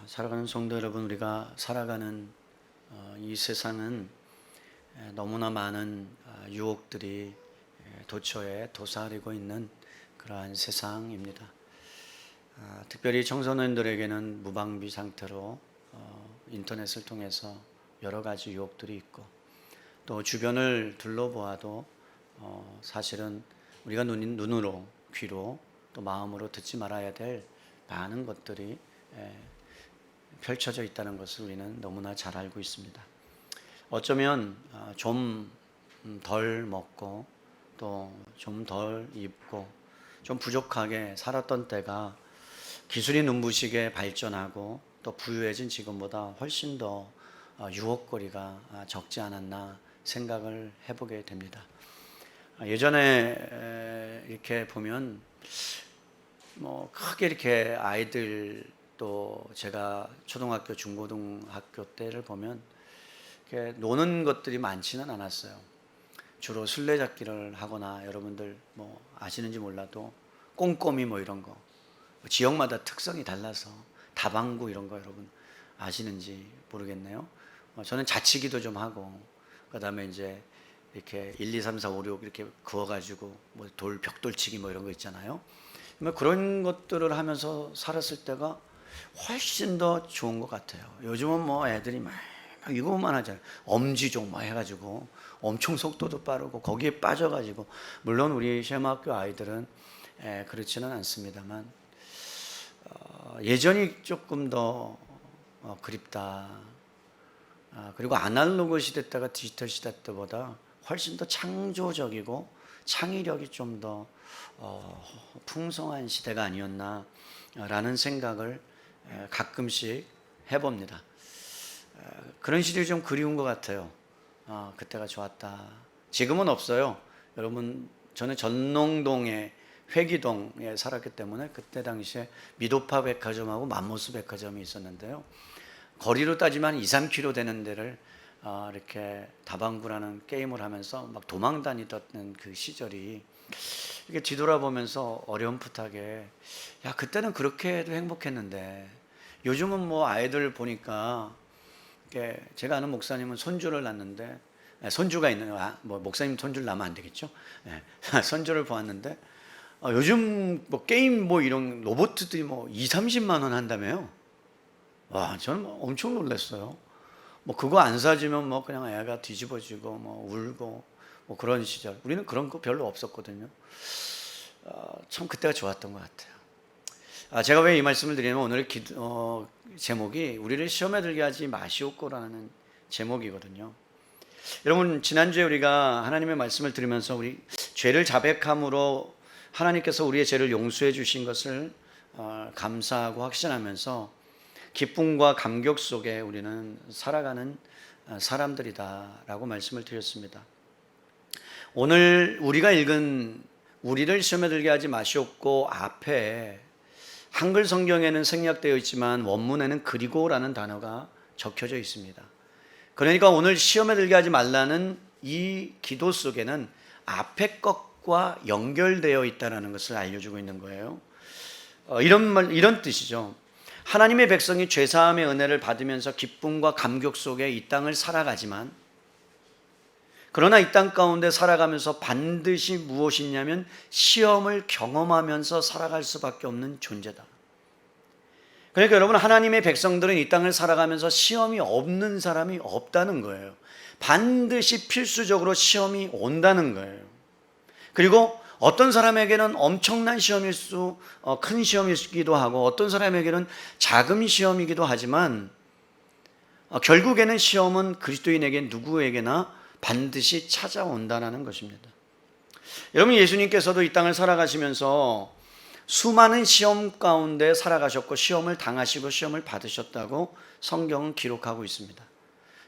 사랑하는 성도 여러분, 우리가 살아가는 이 세상은 너무나 많은 유혹들이 도처에 도사리고 있는 그러한 세상입니다. 특별히 청소년들에게는 무방비 상태로 인터넷을 통해서 여러 가지 유혹들이 있고, 또 주변을 둘러보아도 사실은 우리가 눈으로, 귀로, 또 마음으로 듣지 말아야 될 많은 것들이 펼쳐져 있다는 것을 우리는 너무나 잘 알고 있습니다. 어쩌면 좀 덜 먹고 또 좀 덜 입고 좀 부족하게 살았던 때가 기술이 눈부시게 발전하고 또 부유해진 지금보다 훨씬 더 유혹거리가 적지 않았나 생각을 해보게 됩니다. 예전에 이렇게 보면 뭐 크게 이렇게 아이들, 또 제가 초등학교, 중고등학교 때를 보면 이렇게 노는 것들이 많지는 않았어요. 주로 술래잡기를 하거나, 여러분들 뭐 아시는지 몰라도 꼼꼼이 뭐 이런 거, 지역마다 특성이 달라서 다방구 이런 거 여러분 아시는지 모르겠네요. 저는 자치기도 좀 하고, 그 다음에 이제 이렇게 1, 2, 3, 4, 5, 6 이렇게 그어가지고 뭐 벽돌치기 뭐 이런 거 있잖아요. 그런 것들을 하면서 살았을 때가 훨씬 더 좋은 것 같아요. 요즘은 뭐 애들이 막 이거만 하잖아요. 엄지종 막 해가지고 엄청 속도도 빠르고 거기에 빠져가지고, 물론 우리 시험학교 아이들은 그렇지는 않습니다만 예전이 조금 더 그립다. 그리고 아날로그 시대 때가 디지털 시대 때보다 훨씬 더 창조적이고 창의력이 좀 더 풍성한 시대가 아니었나라는 생각을 가끔씩 해봅니다. 그런 시절이 좀 그리운 것 같아요. 그때가 좋았다. 지금은 없어요. 여러분, 저는 전농동에 회기동에 살았기 때문에 그때 당시에 미도파 백화점하고 맘모스 백화점이 있었는데요. 거리로 따지면 2, 3km 되는 데를 이렇게 다방구라는 게임을 하면서 막 도망 다니던 그 시절이, 이렇게 뒤돌아보면서 어렴풋하게, 야, 그때는 그렇게 해도 행복했는데, 요즘은 뭐 아이들 보니까, 제가 아는 목사님은 손주를 낳는데, 손주가 있는, 뭐 목사님 손주를 낳으면 안 되겠죠? 손주를 보았는데, 요즘 뭐 게임 뭐 이런 로봇들이 뭐 2, 30만 원 한다며요. 와, 저는 뭐 엄청 놀랐어요. 뭐 그거 안 사주면 뭐 그냥 애가 뒤집어지고 뭐 울고 뭐 그런 시절. 우리는 그런 거 별로 없었거든요. 참 그때가 좋았던 것 같아요. 제가 왜 이 말씀을 드리냐면, 오늘 제목이 우리를 시험에 들게 하지 마시옵고라는 제목이거든요. 여러분, 지난주에 우리가 하나님의 말씀을 들으면서 우리 죄를 자백함으로 하나님께서 우리의 죄를 용서해 주신 것을 감사하고 확신하면서 기쁨과 감격 속에 우리는 살아가는 사람들이다라고 말씀을 드렸습니다. 오늘 우리가 읽은 우리를 시험에 들게 하지 마시옵고 앞에 한글 성경에는 생략되어 있지만 원문에는 그리고라는 단어가 적혀져 있습니다. 그러니까 오늘 시험에 들게 하지 말라는 이 기도 속에는 앞에 것과 연결되어 있다는 것을 알려주고 있는 거예요. 이런 뜻이죠. 하나님의 백성이 죄사함의 은혜를 받으면서 기쁨과 감격 속에 이 땅을 살아가지만, 그러나 이 땅 가운데 살아가면서 반드시 무엇이냐면 시험을 경험하면서 살아갈 수밖에 없는 존재다. 그러니까 여러분, 하나님의 백성들은 이 땅을 살아가면서 시험이 없는 사람이 없다는 거예요. 반드시 필수적으로 시험이 온다는 거예요. 그리고 어떤 사람에게는 엄청난 시험일 큰 시험이기도 하고, 어떤 사람에게는 작은 시험이기도 하지만 결국에는 시험은 그리스도인에게 누구에게나 반드시 찾아온다는 것입니다. 여러분, 예수님께서도 이 땅을 살아가시면서 수많은 시험 가운데 살아가셨고 시험을 당하시고 시험을 받으셨다고 성경은 기록하고 있습니다.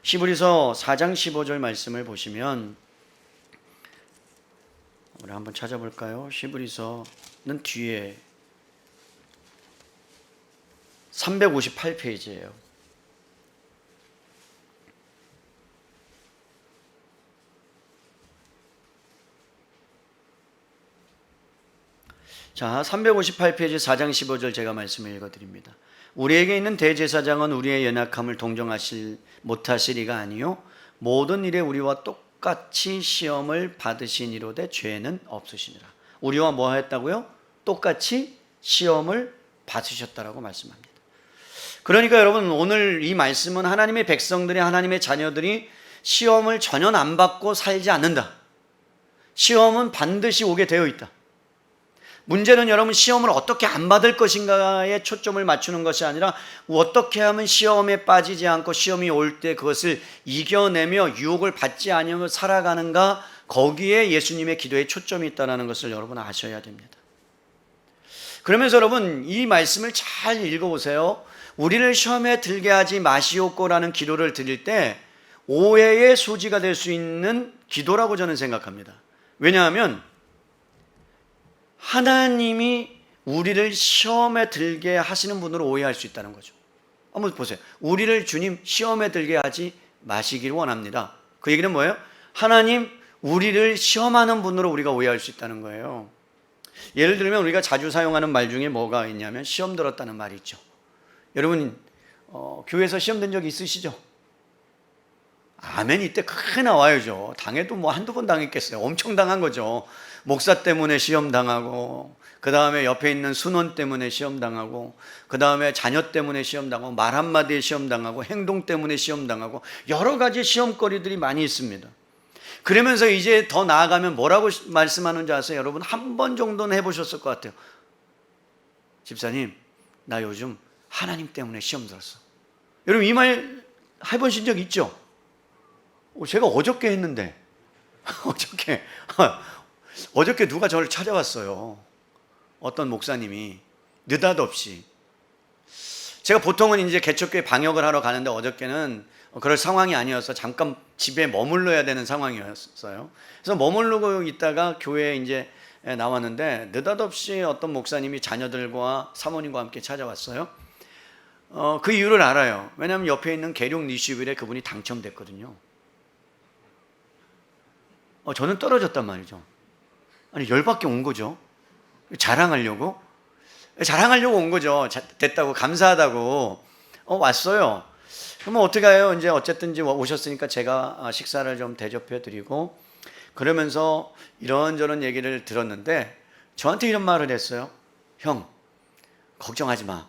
히브리서 4장 15절 말씀을 보시면, 우리 한번 찾아볼까요? 히브리서는 뒤에 358페이지예요. 자, 358페이지 4장 15절 제가 말씀을 읽어드립니다. 우리에게 있는 대제사장은 우리의 연약함을 동정하실 못하시리가 아니요 모든 일에 우리와 똑같이 시험을 받으시니로되 죄는 없으시니라. 우리와 뭐 했다고요? 똑같이 시험을 받으셨다라고 말씀합니다. 그러니까 여러분, 오늘 이 말씀은 하나님의 백성들이, 하나님의 자녀들이 시험을 전혀 안 받고 살지 않는다. 시험은 반드시 오게 되어 있다. 문제는 여러분, 시험을 어떻게 안 받을 것인가에 초점을 맞추는 것이 아니라 어떻게 하면 시험에 빠지지 않고 시험이 올 때 그것을 이겨내며 유혹을 받지 않으며 살아가는가, 거기에 예수님의 기도에 초점이 있다는 것을 여러분 아셔야 됩니다. 그러면서 여러분, 이 말씀을 잘 읽어보세요. 우리를 시험에 들게 하지 마시옵고라는 기도를 드릴 때 오해의 소지가 될 수 있는 기도라고 저는 생각합니다. 왜냐하면 하나님이 우리를 시험에 들게 하시는 분으로 오해할 수 있다는 거죠. 한번 보세요. 우리를 주님 시험에 들게 하지 마시기를 원합니다. 그 얘기는 뭐예요? 하나님, 우리를 시험하는 분으로 우리가 오해할 수 있다는 거예요. 예를 들면 우리가 자주 사용하는 말 중에 뭐가 있냐면 시험 들었다는 말이 있죠. 여러분, 교회에서 시험 든 적 있으시죠? 아멘. 이때 크게 나와야죠. 당해도 뭐 한두 번 당했겠어요. 엄청 당한 거죠. 목사 때문에 시험 당하고, 그 다음에 옆에 있는 순원 때문에 시험 당하고, 그 다음에 자녀 때문에 시험 당하고, 말 한마디에 시험 당하고, 행동 때문에 시험 당하고, 여러 가지 시험거리들이 많이 있습니다. 그러면서 이제 더 나아가면 뭐라고 말씀하는지 아세요? 여러분, 한 번 정도는 해보셨을 것 같아요. 집사님, 나 요즘 하나님 때문에 시험 들었어. 여러분, 이 말 해보신 적 있죠? 제가 어저께 했는데 어저께 누가 저를 찾아왔어요. 어떤 목사님이 느닷없이. 제가 보통은 이제 개척교회 방역을 하러 가는데 어저께는 그럴 상황이 아니어서 잠깐 집에 머물러야 되는 상황이었어요. 그래서 머무르고 있다가 교회에 이제 나왔는데 느닷없이 어떤 목사님이 자녀들과 사모님과 함께 찾아왔어요. 그 이유를 알아요. 왜냐하면 옆에 있는 계룡 리슈빌에 그분이 당첨됐거든요. 저는 떨어졌단 말이죠. 아니, 열받게 온 거죠. 자랑하려고 온 거죠. 됐다고, 감사하다고. 왔어요. 그러면 어떻게 해요? 이제 어쨌든 이제 오셨으니까 제가 식사를 좀 대접해 드리고, 그러면서 이런저런 얘기를 들었는데 저한테 이런 말을 했어요. 형, 걱정하지 마.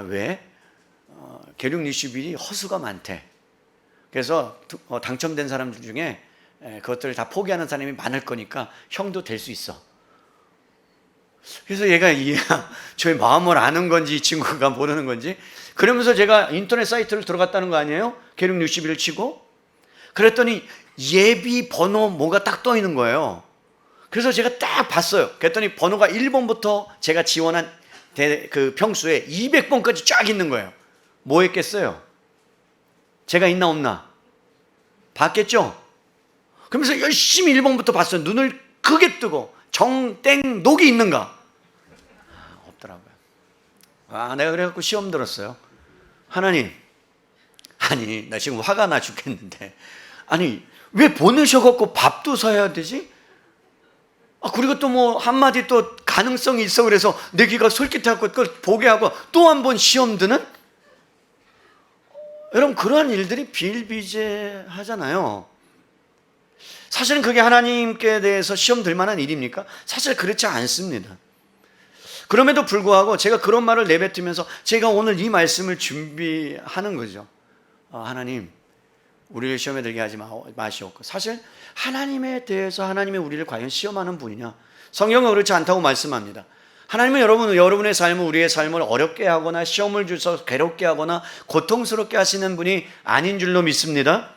왜? 계룡 리슈빌이 허수가 많대. 그래서 당첨된 사람들 중에 그것들을 다 포기하는 사람이 많을 거니까 형도 될 수 있어. 그래서 얘가 저의 마음을 아는 건지 이 친구가 모르는 건지, 그러면서 제가 인터넷 사이트를 들어갔다는 거 아니에요? 계룡 리슈빌을 치고. 그랬더니 예비 번호 뭐가 딱 떠 있는 거예요. 그래서 제가 딱 봤어요. 그랬더니 번호가 1번부터 제가 지원한 그 평수에 200번까지 쫙 있는 거예요. 뭐 했겠어요? 제가 있나 없나? 봤겠죠? 그러면서 열심히 1번부터 봤어요. 눈을 크게 뜨고 정땡 녹이 있는가? 없더라고요. 내가 그래갖고 시험 들었어요. 하나님, 아니 나 지금 화가 나 죽겠는데, 아니 왜 보내셔갖고 밥도 사야 되지? 그리고 또 뭐 한마디 또 가능성이 있어 그래서 내 귀가 솔깃해갖고 그걸 보게 하고 또 한 번 시험 드는? 여러분, 그러한 일들이 비일비재하잖아요. 사실은 그게 하나님께 대해서 시험 들 만한 일입니까? 사실 그렇지 않습니다. 그럼에도 불구하고 제가 그런 말을 내뱉으면서 제가 오늘 이 말씀을 준비하는 거죠. 하나님, 우리를 시험에 들게 하지 마시옵고. 사실 하나님에 대해서, 하나님이 우리를 과연 시험하는 분이냐? 성경은 그렇지 않다고 말씀합니다. 하나님은 여러분의 삶을, 우리의 삶을 어렵게 하거나 시험을 주셔서 괴롭게 하거나 고통스럽게 하시는 분이 아닌 줄로 믿습니다.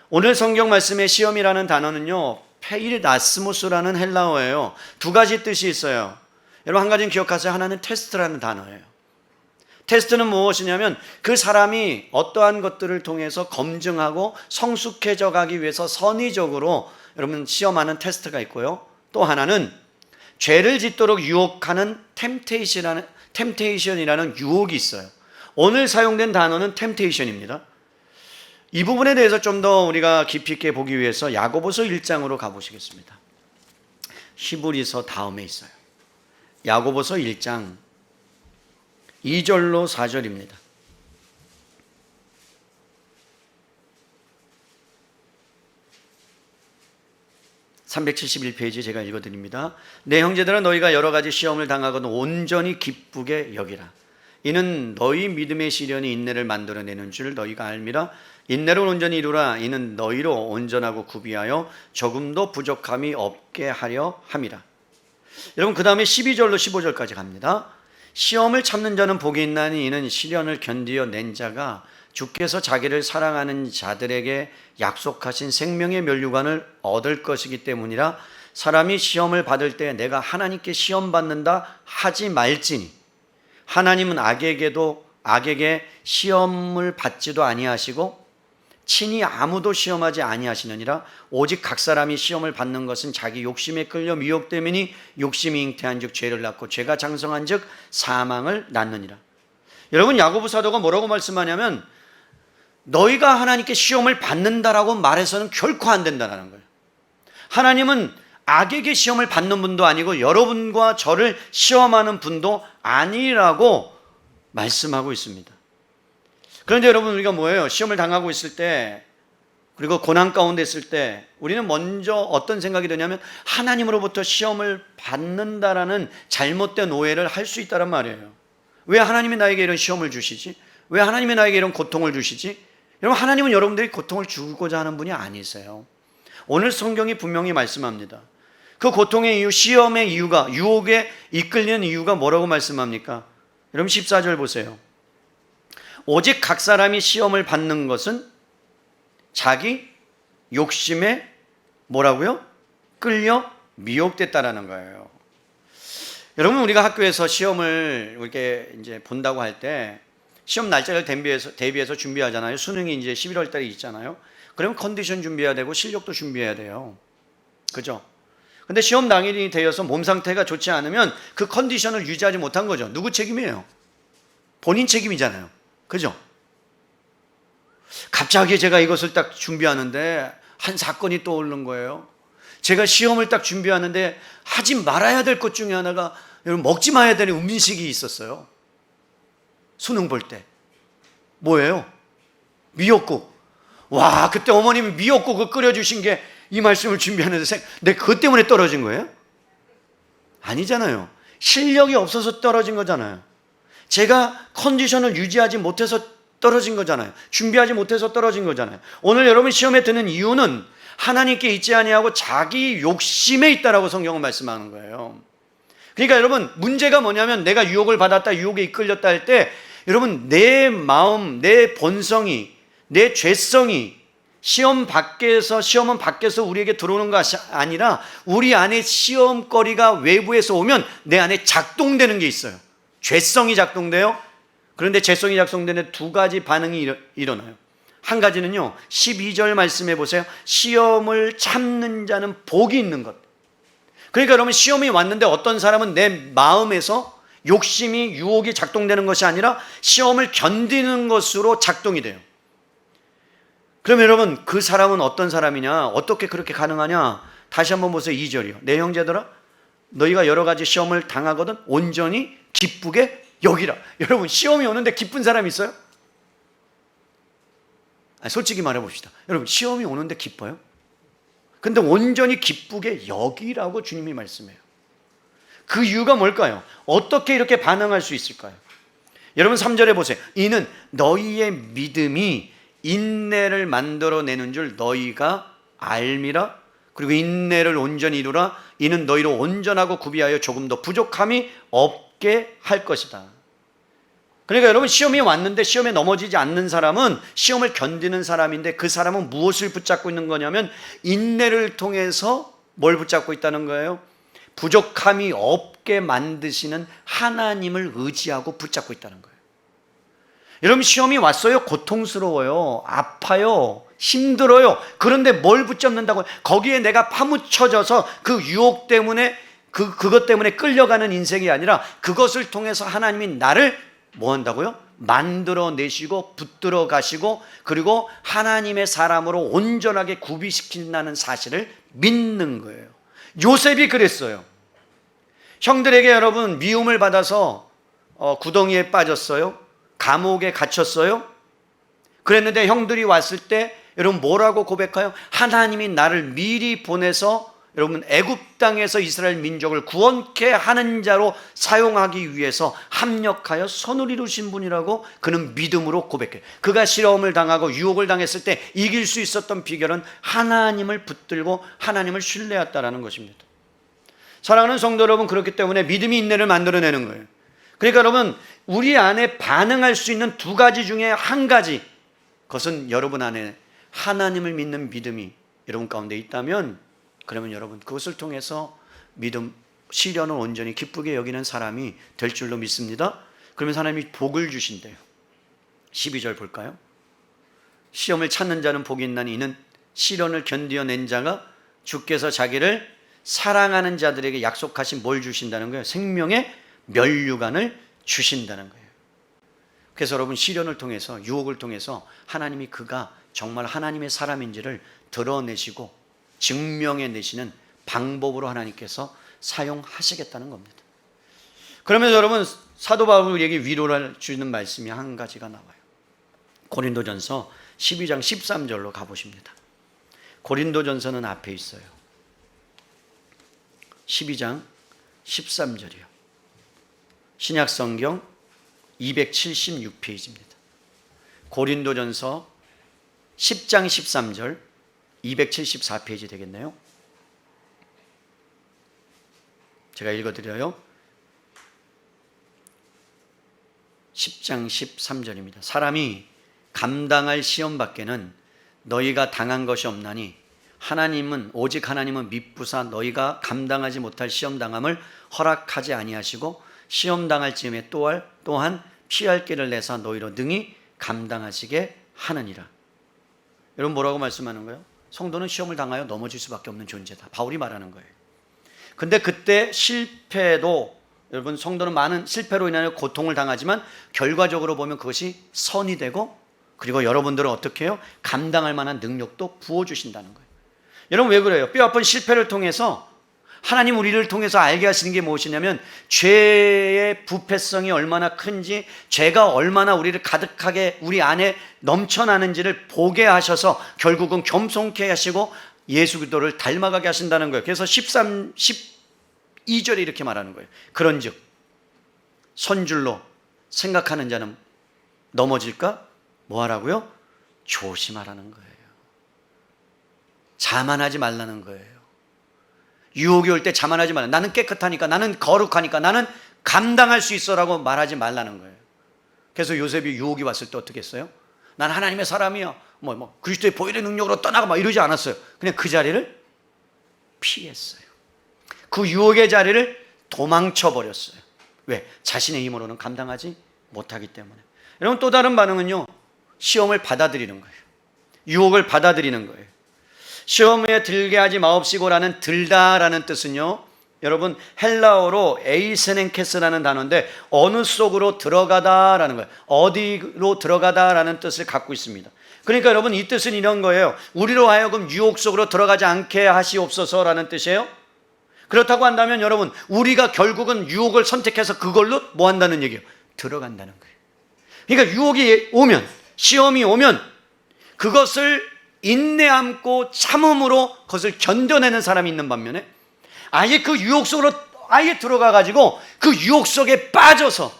오늘 성경 말씀의 시험이라는 단어는요, 페일나스모스라는 헬라어예요. 두 가지 뜻이 있어요. 여러분, 한 가지는 기억하세요. 하나는 테스트라는 단어예요. 테스트는 무엇이냐면 그 사람이 어떠한 것들을 통해서 검증하고 성숙해져 가기 위해서 선의적으로 여러분 시험하는 테스트가 있고요. 또 하나는 죄를 짓도록 유혹하는 템테이션이라는 유혹이 있어요. 오늘 사용된 단어는 템테이션입니다. 이 부분에 대해서 좀 더 우리가 깊이 있게 보기 위해서 야고보서 1장으로 가보시겠습니다. 히브리서 다음에 있어요. 야고보서 1장 2절로 4절입니다. 371페이지 제가 읽어드립니다. 내 형제들아, 너희가 여러 가지 시험을 당하거든 온전히 기쁘게 여기라. 이는 너희 믿음의 시련이 인내를 만들어내는 줄 너희가 알미라. 인내를 온전히 이루라. 이는 너희로 온전하고 구비하여 조금도 부족함이 없게 하려 함이라. 여러분, 그 다음에 12절로 15절까지 갑니다. 시험을 참는 자는 복이 있나니 이는 시련을 견디어 낸 자가 주께서 자기를 사랑하는 자들에게 약속하신 생명의 면류관을 얻을 것이기 때문이라. 사람이 시험을 받을 때 내가 하나님께 시험 받는다 하지 말지니 하나님은 악에게 시험을 받지도 아니하시고 친히 아무도 시험하지 아니하시느니라. 오직 각 사람이 시험을 받는 것은 자기 욕심에 끌려 미혹되매니 욕심이 잉태한즉 죄를 낳고 죄가 장성한즉 사망을 낳느니라. 여러분, 야고보 사도가 뭐라고 말씀하냐면 너희가 하나님께 시험을 받는다라고 말해서는 결코 안 된다는 거예요. 하나님은 악에게 시험을 받는 분도 아니고 여러분과 저를 시험하는 분도 아니라고 말씀하고 있습니다. 그런데 여러분, 우리가 뭐예요? 시험을 당하고 있을 때, 그리고 고난 가운데 있을 때 우리는 먼저 어떤 생각이 드냐면 하나님으로부터 시험을 받는다라는 잘못된 오해를 할 수 있다는 말이에요. 왜 하나님이 나에게 이런 시험을 주시지? 왜 하나님이 나에게 이런 고통을 주시지? 여러분, 하나님은 여러분들이 고통을 주고자 하는 분이 아니세요. 오늘 성경이 분명히 말씀합니다. 그 고통의 이유, 시험의 이유가, 유혹에 이끌리는 이유가 뭐라고 말씀합니까? 여러분, 14절 보세요. 오직 각 사람이 시험을 받는 것은 자기 욕심에 뭐라고요? 끌려 미혹됐다라는 거예요. 여러분, 우리가 학교에서 시험을 이렇게 이제 본다고 할 때 시험 날짜를 대비해서 준비하잖아요. 수능이 이제 11월 달에 있잖아요. 그러면 컨디션 준비해야 되고 실력도 준비해야 돼요. 그죠? 근데 시험 당일이 되어서 몸 상태가 좋지 않으면 그 컨디션을 유지하지 못한 거죠. 누구 책임이에요? 본인 책임이잖아요. 그죠? 갑자기 제가 이것을 딱 준비하는데 한 사건이 떠오르는 거예요. 제가 시험을 딱 준비하는데 하지 말아야 될 것 중에 하나가, 여러분, 먹지 말아야 되는 음식이 있었어요. 수능 볼 때. 뭐예요? 미역국. 와, 그때 어머님이 미역국을 끓여주신 게 이 말씀을 준비하는데 내가 그것 때문에 떨어진 거예요? 아니잖아요. 실력이 없어서 떨어진 거잖아요. 제가 컨디션을 유지하지 못해서 떨어진 거잖아요. 준비하지 못해서 떨어진 거잖아요. 오늘 여러분 시험에 드는 이유는 하나님께 있지 아니하고 자기 욕심에 있다라고 성경은 말씀하는 거예요. 그러니까 여러분, 문제가 뭐냐면 내가 유혹을 받았다, 유혹에 이끌렸다 할 때 여러분, 내 마음, 내 본성이, 내 죄성이 시험은 밖에서 우리에게 들어오는 것이 아니라 우리 안에 시험거리가 외부에서 오면 내 안에 작동되는 게 있어요. 죄성이 작동돼요. 그런데 죄성이 작동되는 두 가지 반응이 일어나요. 한 가지는요, 12절 말씀해 보세요. 시험을 참는 자는 복이 있는 것. 그러니까 여러분, 시험이 왔는데 어떤 사람은 내 마음에서 욕심이, 유혹이 작동되는 것이 아니라 시험을 견디는 것으로 작동이 돼요. 그러면 여러분, 그 사람은 어떤 사람이냐? 어떻게 그렇게 가능하냐? 다시 한번 보세요. 2절이요. 내 형제들아, 너희가 여러 가지 시험을 당하거든 온전히 기쁘게 여기라. 여러분, 시험이 오는데 기쁜 사람이 있어요? 솔직히 말해 봅시다. 여러분, 시험이 오는데 기뻐요? 근데 온전히 기쁘게 여기라고 주님이 말씀해요. 그 이유가 뭘까요? 어떻게 이렇게 반응할 수 있을까요? 여러분, 3절에 보세요. 이는 너희의 믿음이 인내를 만들어내는 줄 너희가 알미라. 그리고 인내를 온전히 이루라. 이는 너희로 온전하고 구비하여 조금 더 부족함이 없게 할 것이다. 그러니까 여러분, 시험이 왔는데 시험에 넘어지지 않는 사람은 시험을 견디는 사람인데, 그 사람은 무엇을 붙잡고 있는 거냐면 인내를 통해서 뭘 붙잡고 있다는 거예요? 부족함이 없게 만드시는 하나님을 의지하고 붙잡고 있다는 거예요. 여러분, 시험이 왔어요. 고통스러워요. 아파요. 힘들어요. 그런데 뭘 붙잡는다고요? 거기에 내가 파묻혀져서 그 유혹 때문에 그것 때문에 끌려가는 인생이 아니라 그것을 통해서 하나님이 나를 뭐 한다고요? 만들어내시고 붙들어 가시고 그리고 하나님의 사람으로 온전하게 구비시킨다는 사실을 믿는 거예요. 요셉이 그랬어요. 형들에게 여러분 미움을 받아서 구덩이에 빠졌어요? 감옥에 갇혔어요? 그랬는데 형들이 왔을 때 여러분 뭐라고 고백해요? 하나님이 나를 미리 보내서 여러분 애굽 땅에서 이스라엘 민족을 구원케 하는 자로 사용하기 위해서 합력하여 선을 이루신 분이라고 그는 믿음으로 고백해요. 그가 시험을 당하고 유혹을 당했을 때 이길 수 있었던 비결은 하나님을 붙들고 하나님을 신뢰했다라는 것입니다. 사랑하는 성도 여러분, 그렇기 때문에 믿음이 인내를 만들어내는 거예요. 그러니까 여러분, 우리 안에 반응할 수 있는 두 가지 중에 한 가지, 그것은 여러분 안에 하나님을 믿는 믿음이 여러분 가운데 있다면, 그러면 여러분 그것을 통해서 믿음, 시련을 온전히 기쁘게 여기는 사람이 될 줄로 믿습니다. 그러면 하나님이 복을 주신대요. 12절 볼까요? 시험을 찾는 자는 복이 있나니 이는 시련을 견디어낸 자가 주께서 자기를 사랑하는 자들에게 약속하신 뭘 주신다는 거예요? 생명의 면류관을 주신다는 거예요. 그래서 여러분 시련을 통해서, 유혹을 통해서 하나님이 그가 정말 하나님의 사람인지를 드러내시고 증명해내시는 방법으로 하나님께서 사용하시겠다는 겁니다. 그러면 여러분 사도 바울에게 위로를 주는 말씀이 한 가지가 나와요. 고린도전서 12장 13절로 가보십니다. 고린도전서는 앞에 있어요. 12장 13절이요. 신약성경 276페이지입니다. 고린도전서 10장 13절 274페이지 되겠네요. 제가 읽어드려요. 10장 13절입니다. 사람이 감당할 시험 밖에는 너희가 당한 것이 없나니 오직 하나님은 미쁘사 너희가 감당하지 못할 시험 당함을 허락하지 아니하시고 시험 당할 즈음에 또한 피할 길을 내사 너희로 능히 감당하시게 하느니라. 여러분 뭐라고 말씀하는 거예요? 성도는 시험을 당하여 넘어질 수밖에 없는 존재다. 바울이 말하는 거예요. 근데 그때 실패도 여러분 성도는 많은 실패로 인하여 고통을 당하지만 결과적으로 보면 그것이 선이 되고 그리고 여러분들은 어떻게 해요? 감당할 만한 능력도 부어주신다는 거예요. 여러분 왜 그래요? 뼈아픈 실패를 통해서 하나님 우리를 통해서 알게 하시는 게 무엇이냐면 죄의 부패성이 얼마나 큰지, 죄가 얼마나 우리를 가득하게 우리 안에 넘쳐나는지를 보게 하셔서 결국은 겸손케 하시고 예수 그리스도를 닮아가게 하신다는 거예요. 그래서 12절에 이렇게 말하는 거예요. 그런즉 선줄로 생각하는 자는 넘어질까? 뭐 하라고요? 조심하라는 거예요. 자만하지 말라는 거예요. 유혹이 올 때 자만하지 말라. 나는 깨끗하니까, 나는 거룩하니까, 나는 감당할 수 있어라고 말하지 말라는 거예요. 그래서 요셉이 유혹이 왔을 때 어떻게 했어요? 난 하나님의 사람이야. 그리스도의 보혈의 능력으로 떠나가 막 이러지 않았어요. 그냥 그 자리를 피했어요. 그 유혹의 자리를 도망쳐 버렸어요. 왜? 자신의 힘으로는 감당하지 못하기 때문에. 여러분 또 다른 반응은요, 시험을 받아들이는 거예요. 유혹을 받아들이는 거예요. 시험에 들게 하지 마옵시고라는 들다라는 뜻은요, 여러분 헬라어로 에이세넨케스라는 단어인데 어느 속으로 들어가다라는 거예요. 어디로 들어가다라는 뜻을 갖고 있습니다. 그러니까 여러분 이 뜻은 이런 거예요. 우리로 하여금 유혹 속으로 들어가지 않게 하시옵소서라는 뜻이에요. 그렇다고 한다면 여러분 우리가 결국은 유혹을 선택해서 그걸로 뭐 한다는 얘기예요? 들어간다는 거예요. 그러니까 유혹이 오면, 시험이 오면 그것을 인내 안고 참음으로 그것을 견뎌내는 사람이 있는 반면에 아예 그 유혹 속으로 아예 들어가 가지고 그 유혹 속에 빠져서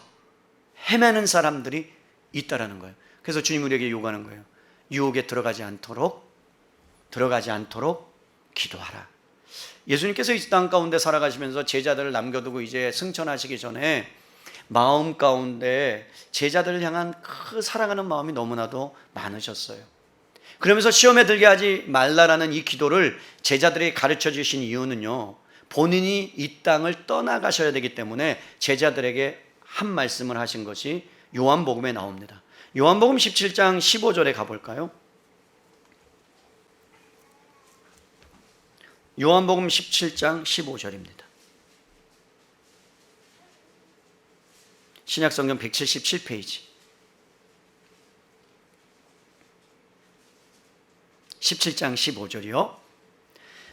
헤매는 사람들이 있다라는 거예요. 그래서 주님 우리에게 요구하는 거예요. 유혹에 들어가지 않도록 기도하라. 예수님께서 이 땅 가운데 살아가시면서 제자들을 남겨두고 이제 승천하시기 전에 마음 가운데 제자들을 향한 그 사랑하는 마음이 너무나도 많으셨어요. 그러면서 시험에 들게 하지 말라라는 이 기도를 제자들에게 가르쳐 주신 이유는요, 본인이 이 땅을 떠나가셔야 되기 때문에 제자들에게 한 말씀을 하신 것이 요한복음에 나옵니다. 요한복음 17장 15절에 가볼까요? 요한복음 17장 15절입니다. 신약성경 177페이지 17장 15절이요.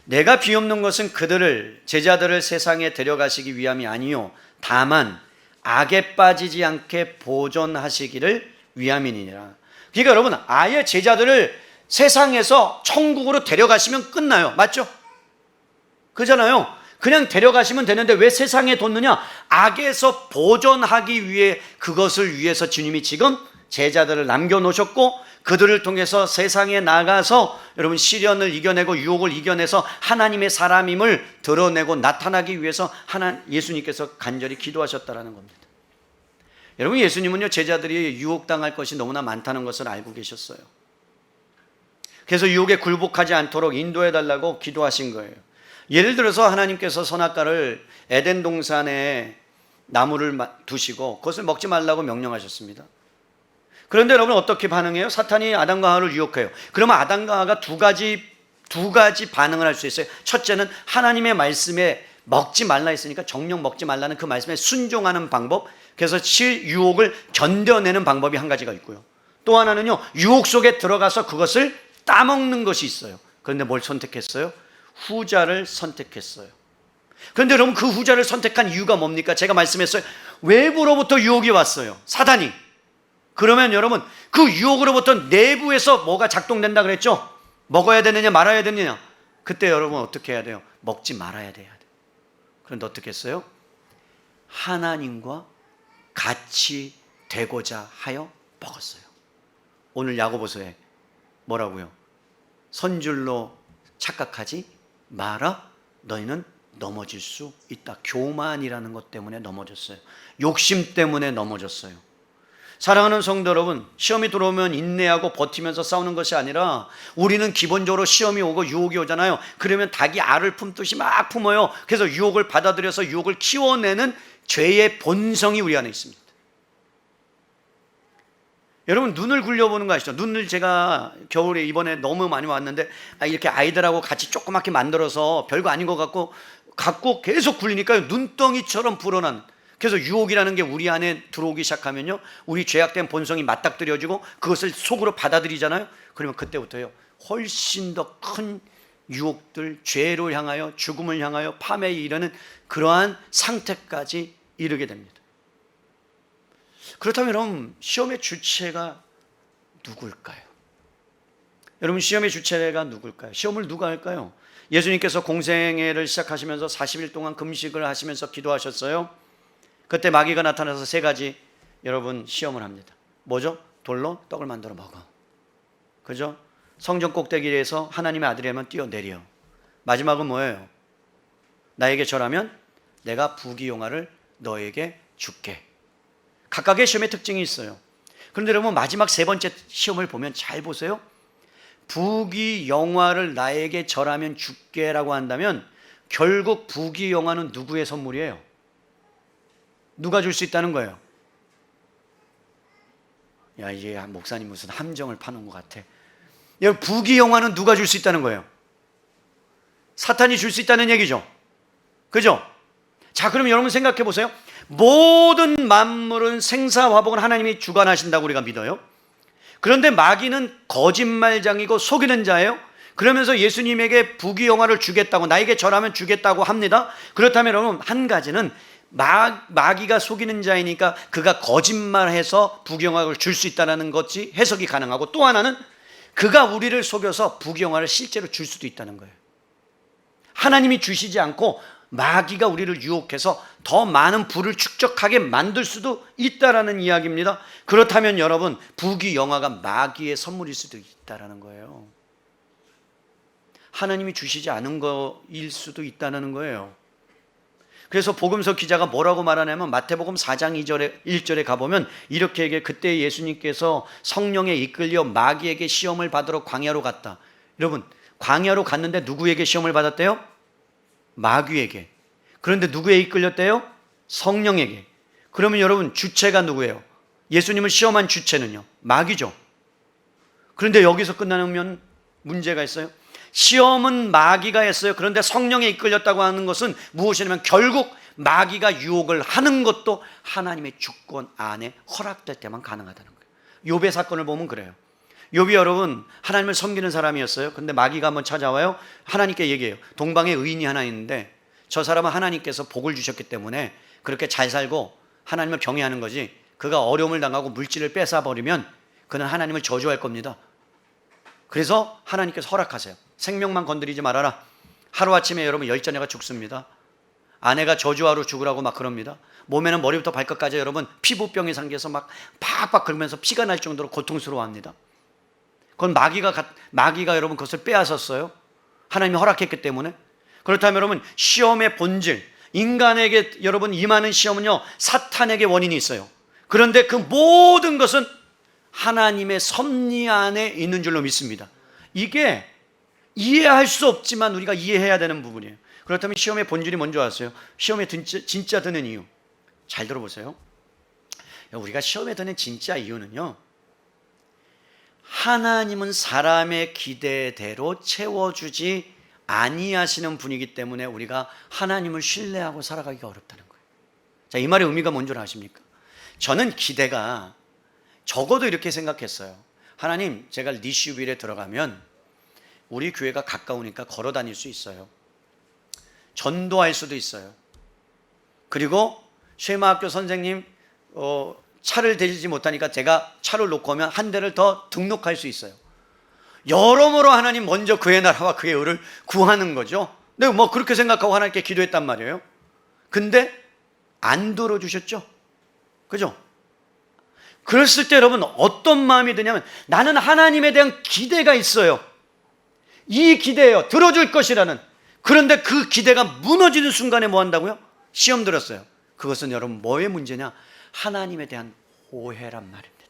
내가 비옵는 것은 그들을 제자들을 세상에 데려가시기 위함이 아니요 다만 악에 빠지지 않게 보존하시기를 위함이니라. 그러니까 여러분, 아예 제자들을 세상에서 천국으로 데려가시면 끝나요. 맞죠? 그잖아요. 그냥 데려가시면 되는데 왜 세상에 뒀느냐? 악에서 보존하기 위해, 그것을 위해서 주님이 지금 제자들을 남겨놓으셨고, 그들을 통해서 세상에 나가서 여러분 시련을 이겨내고 유혹을 이겨내서 하나님의 사람임을 드러내고 나타나기 위해서 예수님께서 간절히 기도하셨다는 겁니다. 여러분, 예수님은요, 제자들이 유혹당할 것이 너무나 많다는 것을 알고 계셨어요. 그래서 유혹에 굴복하지 않도록 인도해달라고 기도하신 거예요. 예를 들어서 하나님께서 선악과를 에덴 동산에 나무를 두시고 그것을 먹지 말라고 명령하셨습니다. 그런데 여러분, 어떻게 반응해요? 사탄이 아담과 하와를 유혹해요. 그러면 아담과 하와가 두 가지 반응을 할 수 있어요. 첫째는 하나님의 말씀에 먹지 말라 했으니까 정녕 먹지 말라는 그 말씀에 순종하는 방법, 그래서 유혹을 견뎌내는 방법이 한 가지가 있고요. 또 하나는요, 유혹 속에 들어가서 그것을 따먹는 것이 있어요. 그런데 뭘 선택했어요? 후자를 선택했어요. 그런데 여러분, 그 후자를 선택한 이유가 뭡니까? 제가 말씀했어요. 외부로부터 유혹이 왔어요. 사단이. 그러면 여러분, 그 유혹으로부터 내부에서 뭐가 작동된다 그랬죠? 먹어야 되느냐 말아야 되느냐. 그때 여러분 어떻게 해야 돼요? 먹지 말아야 돼요. 그런데 어떻게 했어요? 하나님과 같이 되고자 하여 먹었어요. 오늘 야고보서에 뭐라고요? 선줄로 착각하지 마라. 너희는 넘어질 수 있다. 교만이라는 것 때문에 넘어졌어요. 욕심 때문에 넘어졌어요. 사랑하는 성도 여러분, 시험이 들어오면 인내하고 버티면서 싸우는 것이 아니라 우리는 기본적으로 시험이 오고 유혹이 오잖아요. 그러면 닭이 알을 품듯이 막 품어요. 그래서 유혹을 받아들여서 유혹을 키워내는 죄의 본성이 우리 안에 있습니다. 여러분, 눈을 굴려보는 거 아시죠? 눈을 제가 겨울에 이번에 너무 많이 왔는데 이렇게 아이들하고 같이 조그맣게 만들어서 별거 아닌 것 갖고 계속 굴리니까 눈덩이처럼 불어난, 그래서 유혹이라는 게 우리 안에 들어오기 시작하면요, 우리 죄악된 본성이 맞닥뜨려지고 그것을 속으로 받아들이잖아요. 그러면 그때부터요, 훨씬 더 큰 유혹들, 죄를 향하여, 죽음을 향하여, 파멸에 이르는 그러한 상태까지 이르게 됩니다. 그렇다면 여러분, 시험의 주체가 누굴까요? 여러분, 시험의 주체가 누굴까요? 시험을 누가 할까요? 예수님께서 공생애를 시작하시면서 40일 동안 금식을 하시면서 기도하셨어요. 그때 마귀가 나타나서 세 가지 여러분 시험을 합니다. 뭐죠? 돌로 떡을 만들어 먹어. 그죠? 성전 꼭대기에서 하나님의 아들이라면 뛰어내려. 마지막은 뭐예요? 나에게 절하면 내가 부귀영화를 너에게 줄게. 각각의 시험의 특징이 있어요. 그런데 여러분, 마지막 세 번째 시험을 보면 잘 보세요. 부귀영화를 나에게 절하면 줄게라고 한다면 결국 부귀영화는 누구의 선물이에요? 누가 줄 수 있다는 거예요? 야, 이제 목사님 무슨 함정을 파는 것 같아. 여러분, 부귀영화는 누가 줄 수 있다는 거예요? 사탄이 줄 수 있다는 얘기죠. 그죠? 자, 그럼 여러분 생각해 보세요. 모든 만물은 생사화복은 하나님이 주관하신다고 우리가 믿어요. 그런데 마귀는 거짓말장이고 속이는 자예요. 그러면서 예수님에게 부귀영화를 주겠다고, 나에게 절하면 주겠다고 합니다. 그렇다면 여러분, 한 가지는 마귀가 속이는 자이니까 그가 거짓말해서 부귀영화를 줄 수 있다는 것이 해석이 가능하고, 또 하나는 그가 우리를 속여서 부귀영화를 실제로 줄 수도 있다는 거예요. 하나님이 주시지 않고 마귀가 우리를 유혹해서 더 많은 부를 축적하게 만들 수도 있다라는 이야기입니다. 그렇다면 여러분, 부귀영화가 마귀의 선물일 수도 있다라는 거예요. 하나님이 주시지 않은 거일 수도 있다는 거예요. 그래서 복음서 기자가 뭐라고 말하냐면 마태복음 4장 1절에 가보면 이렇게 얘기해요. 그때 예수님께서 성령에 이끌려 마귀에게 시험을 받으러 광야로 갔다. 여러분, 광야로 갔는데 누구에게 시험을 받았대요? 마귀에게. 그런데 누구에 이끌렸대요? 성령에게. 그러면 여러분, 주체가 누구예요? 예수님을 시험한 주체는요? 마귀죠. 그런데 여기서 끝나면 문제가 있어요. 시험은 마귀가 했어요. 그런데 성령에 이끌렸다고 하는 것은 무엇이냐면 결국 마귀가 유혹을 하는 것도 하나님의 주권 안에 허락될 때만 가능하다는 거예요. 욥의 사건을 보면 그래요. 욥이 여러분 하나님을 섬기는 사람이었어요. 근데 마귀가 한번 찾아와요. 하나님께 얘기해요. 동방에 의인이 하나 있는데 저 사람은 하나님께서 복을 주셨기 때문에 그렇게 잘 살고 하나님을 경외하는 거지, 그가 어려움을 당하고 물질을 뺏어버리면 그는 하나님을 저주할 겁니다. 그래서 하나님께서 허락하세요. 생명만 건드리지 말아라. 하루아침에 여러분 열자녀가 죽습니다. 아내가 저주하러 죽으라고 막 그럽니다. 몸에는 머리부터 발끝까지 여러분 피부병이 생겨서 막 팍팍 긁으면서 피가 날 정도로 고통스러워합니다. 그건 마귀가 여러분 그것을 빼앗았어요. 하나님이 허락했기 때문에. 그렇다면 여러분 시험의 본질, 인간에게 여러분 임하는 시험은요 사탄에게 원인이 있어요. 그런데 그 모든 것은 하나님의 섭리 안에 있는 줄로 믿습니다. 이게 이해할 수 없지만 우리가 이해해야 되는 부분이에요. 그렇다면 시험의 본질이 뭔지 아세요? 시험에 진짜 드는 이유, 잘 들어보세요. 우리가 시험에 드는 진짜 이유는요, 하나님은 사람의 기대대로 채워주지 아니하시는 분이기 때문에 우리가 하나님을 신뢰하고 살아가기가 어렵다는 거예요. 자, 이 말의 의미가 뭔 줄 아십니까? 저는 기대가 적어도 이렇게 생각했어요. 하나님, 제가 리슈빌에 들어가면 우리 교회가 가까우니까 걸어 다닐 수 있어요. 전도할 수도 있어요. 그리고 쉐마학교 선생님 차를 대지 못하니까 제가 차를 놓고 오면 한 대를 더 등록할 수 있어요. 여러모로 하나님 먼저 그의 나라와 그의 의를 구하는 거죠. 내가 뭐 그렇게 생각하고 하나님께 기도했단 말이에요. 근데 안 들어주셨죠. 그죠? 그랬을 때 여러분 어떤 마음이 드냐면, 나는 하나님에 대한 기대가 있어요. 이 기대예요. 들어줄 것이라는. 그런데 그 기대가 무너지는 순간에 뭐 한다고요? 시험 들었어요. 그것은 여러분 뭐의 문제냐? 하나님에 대한 오해란 말입니다.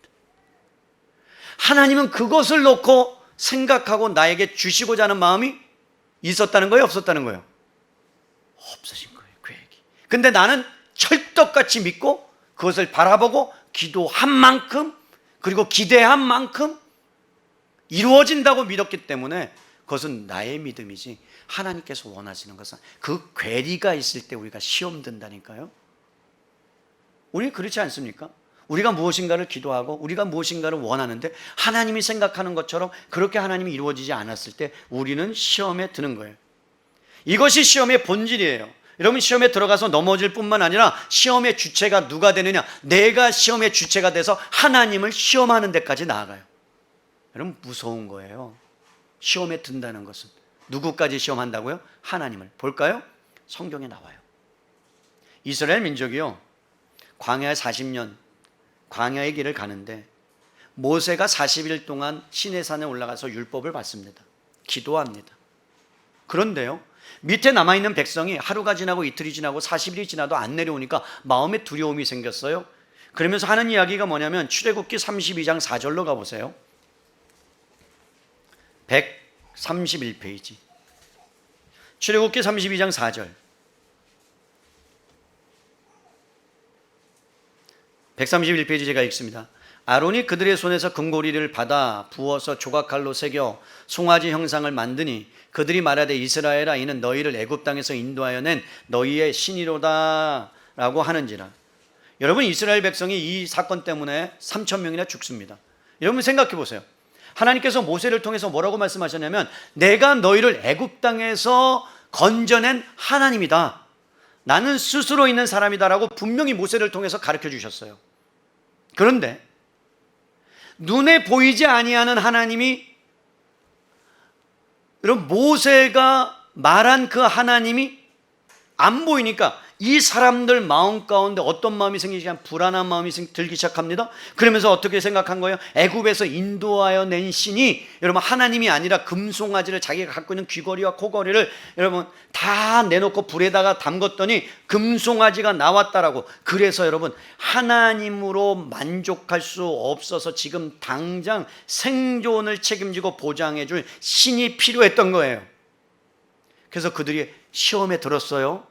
하나님은 그것을 놓고 생각하고 나에게 주시고자 하는 마음이 있었다는 거예요? 없었다는 거예요? 없으신 거예요, 계획이. 근데 나는 철떡같이 믿고 그것을 바라보고 기도한 만큼, 그리고 기대한 만큼 이루어진다고 믿었기 때문에 그것은 나의 믿음이지, 하나님께서 원하시는 것은 그 괴리가 있을 때 우리가 시험 든다니까요. 우리 그렇지 않습니까? 우리가 무엇인가를 기도하고 우리가 무엇인가를 원하는데 하나님이 생각하는 것처럼 그렇게 하나님이 이루어지지 않았을 때 우리는 시험에 드는 거예요. 이것이 시험의 본질이에요. 여러분, 시험에 들어가서 넘어질 뿐만 아니라 시험의 주체가 누가 되느냐? 내가 시험의 주체가 돼서 하나님을 시험하는 데까지 나아가요. 여러분, 무서운 거예요. 시험에 든다는 것은. 누구까지 시험한다고요? 하나님을. 볼까요? 성경에 나와요. 이스라엘 민족이요, 광야에 40년 광야의 길을 가는데 모세가 40일 동안 시내산에 올라가서 율법을 받습니다. 기도합니다. 그런데요, 밑에 남아있는 백성이 하루가 지나고 이틀이 지나고 40일이 지나도 안 내려오니까 마음에 두려움이 생겼어요. 그러면서 하는 이야기가 뭐냐면 출애굽기 32장 4절로 가보세요. 131페이지 출애굽기 32장 4절. 131페이지 제가 읽습니다. 아론이 그들의 손에서 금고리를 받아 부어서 조각칼로 새겨 송아지 형상을 만드니 그들이 말하되 이스라엘아, 이는 너희를 애굽 땅에서 인도하여 낸 너희의 신이로다 라고 하는지라. 여러분, 이스라엘 백성이 이 사건 때문에 3,000명이나 죽습니다. 여러분 생각해 보세요. 하나님께서 모세를 통해서 뭐라고 말씀하셨냐면, 내가 너희를 애굽 땅에서 건져낸 하나님이다, 나는 스스로 있는 사람이다라고 분명히 모세를 통해서 가르쳐 주셨어요. 그런데 눈에 보이지 아니하는 하나님이, 여러분, 모세가 말한 그 하나님이 안 보이니까 이 사람들 마음 가운데 어떤 마음이 생기지? 불안한 마음이 들기 시작합니다. 그러면서 어떻게 생각한 거예요? 애굽에서 인도하여 낸 신이 여러분 하나님이 아니라 금송아지를, 자기가 갖고 있는 귀걸이와 코걸이를 여러분 다 내놓고 불에다가 담궜더니 금송아지가 나왔다라고. 그래서 여러분 하나님으로 만족할 수 없어서 지금 당장 생존을 책임지고 보장해 줄 신이 필요했던 거예요. 그래서 그들이 시험에 들었어요.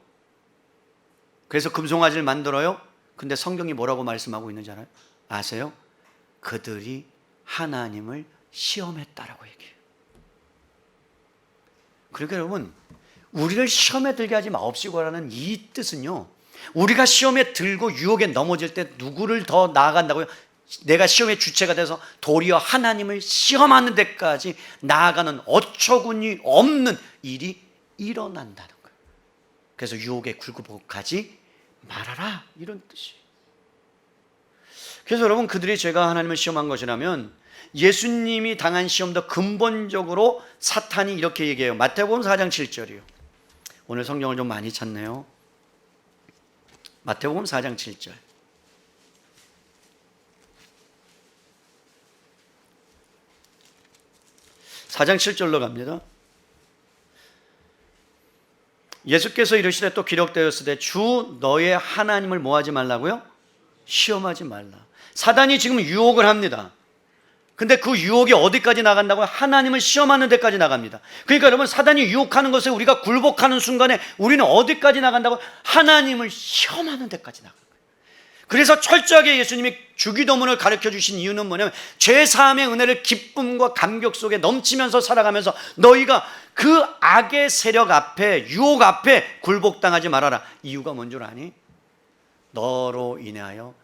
그래서 금송아지를 만들어요. 근데 성경이 뭐라고 말씀하고 있는지 알아요? 아세요? 그들이 하나님을 시험했다라고 얘기해요. 그러니까 여러분, 우리를 시험에 들게 하지 마옵시고라는 이 뜻은요, 우리가 시험에 들고 유혹에 넘어질 때 누구를 더 나아간다고요? 내가 시험의 주체가 돼서 도리어 하나님을 시험하는 데까지 나아가는 어처구니 없는 일이 일어난다는 거예요. 그래서 유혹에 굴복하지 말아라, 이런 뜻이에요. 그래서 여러분, 그들이 죄가 하나님을 시험한 것이라면 예수님이 당한 시험도 근본적으로 사탄이 이렇게 얘기해요. 마태복음 4장 7절이요. 오늘 성경을 좀 많이 찾네요. 마태복음 4장 7절. (4장 7절로) 갑니다. 예수께서 이르시되 또 기록되었으되 주 너의 하나님을 뭐하지 말라고요? 시험하지 말라. 사단이 지금 유혹을 합니다. 근데 그 유혹이 어디까지 나간다고요? 하나님을 시험하는 데까지 나갑니다. 그러니까 여러분, 사단이 유혹하는 것에 우리가 굴복하는 순간에 우리는 어디까지 나간다고요? 하나님을 시험하는 데까지 나가요. 그래서 철저하게 예수님이 주기도문을 가르쳐 주신 이유는 뭐냐면, 죄사함의 은혜를 기쁨과 감격 속에 넘치면서 살아가면서 너희가 그 악의 세력 앞에, 유혹 앞에 굴복당하지 말아라. 이유가 뭔 줄 아니? 너로 인하여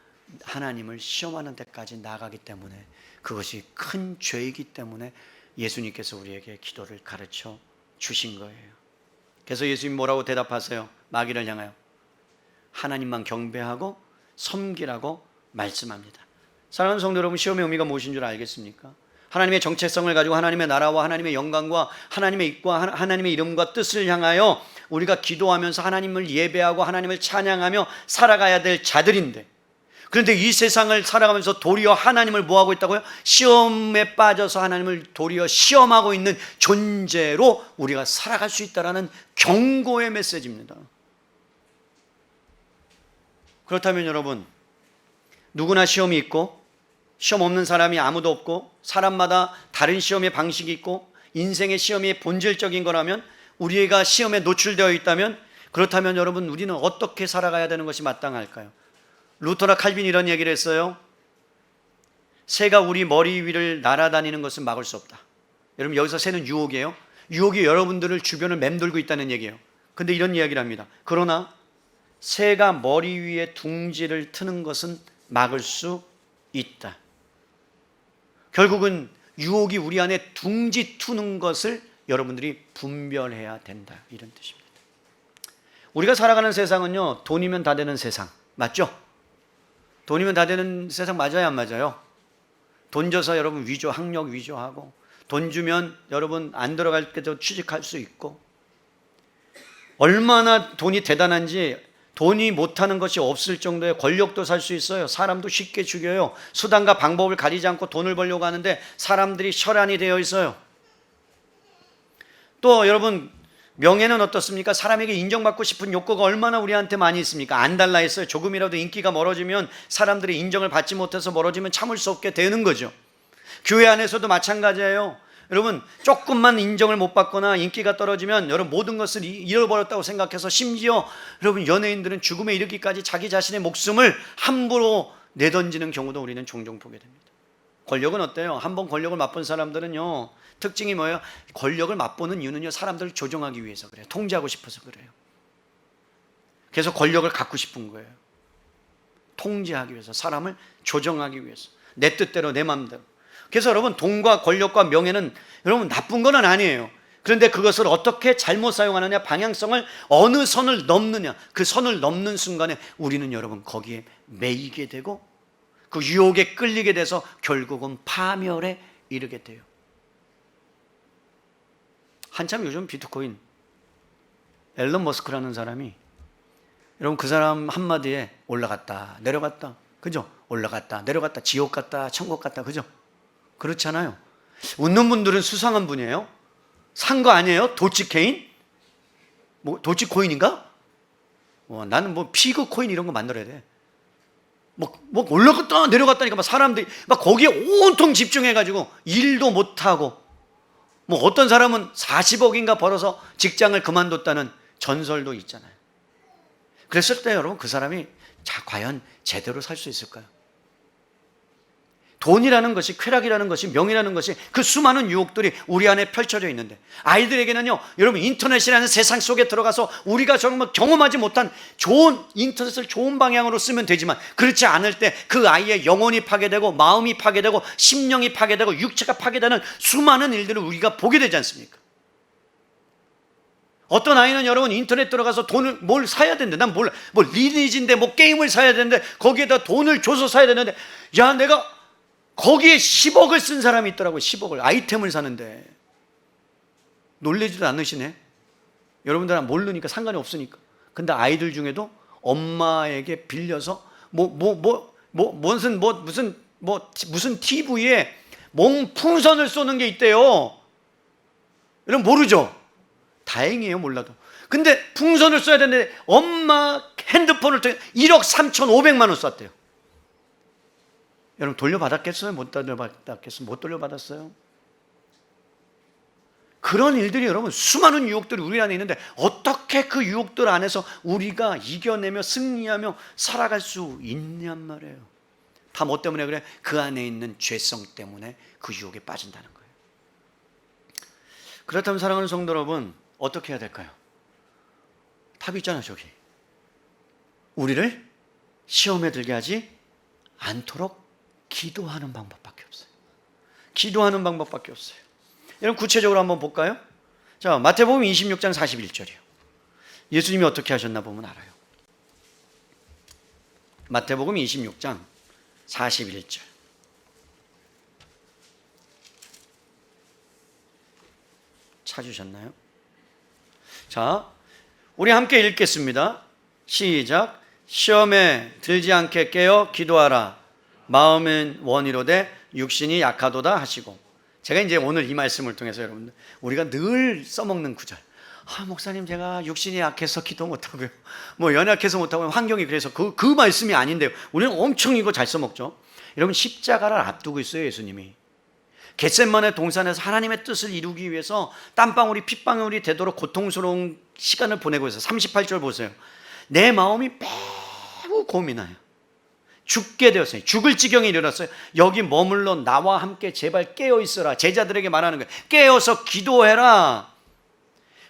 하나님을 시험하는 데까지 나가기 때문에, 그것이 큰 죄이기 때문에 예수님께서 우리에게 기도를 가르쳐 주신 거예요. 그래서 예수님 뭐라고 대답하세요? 마귀를 향하여 하나님만 경배하고 섬기라고 말씀합니다. 사랑하는 성도 여러분, 시험의 의미가 무엇인 줄 알겠습니까? 하나님의 정체성을 가지고 하나님의 나라와 하나님의 영광과 하나님의 입과 하나님의 이름과 뜻을 향하여 우리가 기도하면서 하나님을 예배하고 하나님을 찬양하며 살아가야 될 자들인데, 그런데 이 세상을 살아가면서 도리어 하나님을 뭐하고 있다고요? 시험에 빠져서 하나님을 도리어 시험하고 있는 존재로 우리가 살아갈 수 있다는 경고의 메시지입니다. 그렇다면 여러분, 누구나 시험이 있고 시험 없는 사람이 아무도 없고 사람마다 다른 시험의 방식이 있고 인생의 시험이 본질적인 거라면, 우리가 시험에 노출되어 있다면, 그렇다면 여러분, 우리는 어떻게 살아가야 되는 것이 마땅할까요? 루터나 칼빈이 이런 얘기를 했어요. 새가 우리 머리 위를 날아다니는 것은 막을 수 없다. 여러분, 여기서 새는 유혹이에요. 유혹이 여러분들을 주변을 맴돌고 있다는 얘기예요. 근데 이런 이야기를 합니다. 그러나 새가 머리 위에 둥지를 트는 것은 막을 수 있다. 결국은 유혹이 우리 안에 둥지 트는 것을 여러분들이 분별해야 된다, 이런 뜻입니다. 우리가 살아가는 세상은요, 돈이면 다 되는 세상 맞죠? 돈이면 다 되는 세상 맞아요, 안 맞아요? 돈 줘서 여러분 학력 위조하고, 돈 주면 여러분 안 들어갈 때도 취직할 수 있고, 얼마나 돈이 대단한지, 돈이 못하는 것이 없을 정도의 권력도 살 수 있어요. 사람도 쉽게 죽여요. 수단과 방법을 가리지 않고 돈을 벌려고 하는데 사람들이 혈안이 되어 있어요. 또 여러분, 명예는 어떻습니까? 사람에게 인정받고 싶은 욕구가 얼마나 우리한테 많이 있습니까? 안 달라 했어요. 조금이라도 인기가 멀어지면, 사람들이 인정을 받지 못해서 멀어지면 참을 수 없게 되는 거죠. 교회 안에서도 마찬가지예요. 여러분, 조금만 인정을 못 받거나 인기가 떨어지면 여러분 모든 것을 잃어버렸다고 생각해서, 심지어 여러분 연예인들은 죽음에 이르기까지 자기 자신의 목숨을 함부로 내던지는 경우도 우리는 종종 보게 됩니다. 권력은 어때요? 한번 권력을 맛본 사람들은요, 특징이 뭐예요? 권력을 맛보는 이유는요, 사람들을 조종하기 위해서 그래요. 통제하고 싶어서 그래요. 그래서 권력을 갖고 싶은 거예요. 통제하기 위해서, 사람을 조정하기 위해서, 내 뜻대로 내 마음대로. 그래서 여러분, 돈과 권력과 명예는 여러분 나쁜 건 아니에요. 그런데 그것을 어떻게 잘못 사용하느냐, 방향성을 어느 선을 넘느냐, 그 선을 넘는 순간에 우리는 여러분 거기에 매이게 되고 그 유혹에 끌리게 돼서 결국은 파멸에 이르게 돼요. 한참 요즘 비트코인, 앨런 머스크라는 사람이, 여러분 그 사람 한마디에 올라갔다 내려갔다, 그죠? 올라갔다 내려갔다, 지옥 갔다 천국 갔다, 그죠? 그렇잖아요. 웃는 분들은 수상한 분이에요. 산 거 아니에요? 도치케인? 뭐 도치코인인가? 나는 뭐 피그코인 이런 거 만들어야 돼. 뭐 올라갔다 내려갔다니까 막 사람들이 막 거기에 온통 집중해가지고 일도 못하고, 뭐 어떤 사람은 40억인가 벌어서 직장을 그만뒀다는 전설도 있잖아요. 그랬을 때 여러분, 그 사람이 과연 제대로 살 수 있을까요? 돈이라는 것이, 쾌락이라는 것이, 명이라는 것이, 그 수많은 유혹들이 우리 안에 펼쳐져 있는데, 아이들에게는요, 여러분, 인터넷이라는 세상 속에 들어가서 우리가 정말 경험하지 못한 좋은 인터넷을 좋은 방향으로 쓰면 되지만, 그렇지 않을 때 그 아이의 영혼이 파괴되고 마음이 파괴되고 심령이 파괴되고 육체가 파괴되는 수많은 일들을 우리가 보게 되지 않습니까? 어떤 아이는 여러분 인터넷 들어가서 돈을 뭘 사야 되는데, 난 몰라, 뭐 리니지인데 뭐 게임을 사야 되는데 거기에다 돈을 줘서 사야 되는데, 야, 내가 거기에 10억을 쓴 사람이 있더라고요. 10억을 아이템을 사는데. 놀라지도 않으시네. 여러분들은 모르니까 상관이 없으니까. 근데 아이들 중에도 엄마에게 빌려서 무슨 TV에 풍선을 쏘는 게 있대요. 여러분 모르죠? 다행이에요, 몰라도. 근데 풍선을 쏘야 되는데 엄마 핸드폰을 통해 1억 3,500만 원 쐈대요. 여러분 돌려받았겠어요? 못 돌려받았겠어요? 못 돌려받았어요? 그런 일들이 여러분 수많은 유혹들이 우리 안에 있는데, 어떻게 그 유혹들 안에서 우리가 이겨내며 승리하며 살아갈 수 있냔 말이에요. 다 뭐 때문에 그래? 그 안에 있는 죄성 때문에 그 유혹에 빠진다는 거예요. 그렇다면 사랑하는 성도 여러분, 어떻게 해야 될까요? 답이 있잖아요. 저기 우리를 시험에 들게 하지 않도록 기도하는 방법밖에 없어요. 기도하는 방법밖에 없어요. 여러분 구체적으로 한번 볼까요? 자, 마태복음 26장 41절이요. 예수님이 어떻게 하셨나 보면 알아요. 마태복음 26장 41절. 찾으셨나요? 자, 우리 함께 읽겠습니다. 시작. 시험에 들지 않게 깨어 기도하라. 마음은 원이로되 육신이 약하도다 하시고. 제가 이제 오늘 이 말씀을 통해서 여러분들, 우리가 늘 써먹는 구절. 목사님, 제가 육신이 약해서 기도 못하고요, 뭐 연약해서 못하고요, 환경이 그래서 그 말씀이 아닌데요. 우리는 엄청 이거 잘 써먹죠. 여러분, 십자가를 앞두고 있어요. 예수님이 겟세마네 동산에서 하나님의 뜻을 이루기 위해서 땀방울이 핏방울이 되도록 고통스러운 시간을 보내고 있어요. 38절 보세요. 내 마음이 매우 고민하여 죽게 되었어요. 죽을 지경에 이르렀어요. 여기 머물러 나와 함께 제발 깨어 있어라. 제자들에게 말하는 거예요. 깨어서 기도해라.